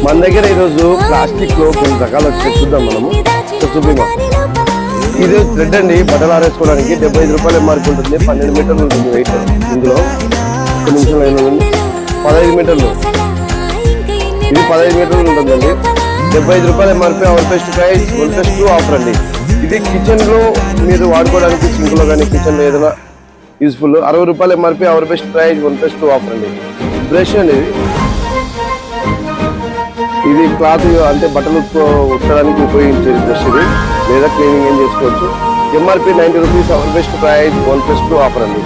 మన దగ్గర ఈరోజు ప్లాస్టిక్ లో కొన్ని రకాలు వచ్చి చూద్దాం మనము. చూపిమా, ఇది థ్రెడ్ అండి, బట్టలు ఆరేసుకోవడానికి 75 రూపాయలు ఎంఆర్పి ఉంటుంది. 12 మీటర్లు ఉంటుంది వెయిట్. ఇందులో ఒక నిమిషం అయినా 15 మీటర్లు, ఇది 15 మీటర్లు ఉంటుందండి. 75 రూపాయలు MRP. Our best price 1+2 offer అండి. ఇది కిచెన్ లో మీరు వాడుకోవడానికి, సింక్ లో కానీ కిచెన్ లో ఏదైనా యూస్ఫుల్. 60 రూపాయలు MRP. Our best price 1+2 offer అండి. బ్రష్ అండి, ఇది క్లాత్ అంటే బట్టలు ఉట్టడానికి ఉపయోగించేది బ్రష్ ఇది, లేదా క్లీనింగ్ ఏం చేసుకోవచ్చు. MRP 90 rupees. Our best price 1+2 offer అండి.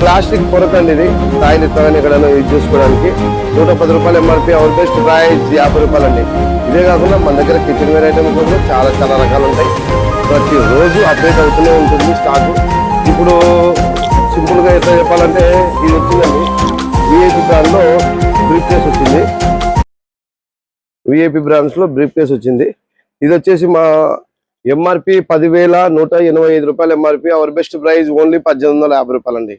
ప్లాస్టిక్ పొరక అండి, ఇది టాయిలెట్ ఎత్తగానే ఎక్కడైనా యూజ్ చేసుకోవడానికి 110 రూపాయలు ఎంఆర్పి. అవర్ బెస్ట్ ప్రైస్ 50 రూపాయలు అండి. ఇదే కాకుండా మన దగ్గర కిచెన్ వేర్ ఐటమ్స్ కూడా చాలా రకాలు ఉంటాయి. ప్రతి రోజు అప్డేట్ అవుతూనే ఉంటుంది స్టాక్. ఇప్పుడు సింపుల్ గా ఎట్లా చెప్పాలంటే, ఇది వచ్చిందండి విఐపి బ్రాండ్ లో బ్రీఫ్ కేస్ వచ్చింది. విఐపి బ్రాండ్స్ లో బ్రీఫ్ కేస్ వచ్చింది. ఇది వచ్చేసి మా ఎంఆర్పి 10,185 రూపాయలు MRP. Our best price only 1850 రూపాయలు అండి.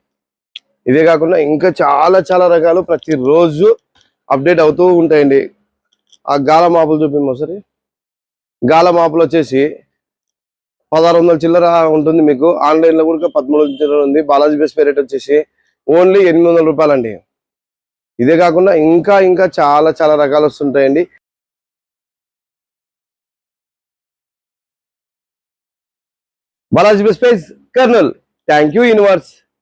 ఇదే కాకుండా ఇంకా చాలా రకాలు ప్రతిరోజు అప్డేట్ అవుతూ ఉంటాయండి. ఆ గాల మాపులు చూపించమో సరే. గాల మాపులు వచ్చేసి 1600 చిల్లర ఉంటుంది మీకు. ఆన్లైన్ లో కూడా 1300 చిల్లర ఉంది. బాలాజీ బెస్ట్ రేట్ వచ్చేసి ఓన్లీ 800 రూపాయలు అండి. ఇదే కాకుండా ఇంకా చాలా రకాలు వస్తుంటాయండి. Balaji best price Kurnool. Thank you universe.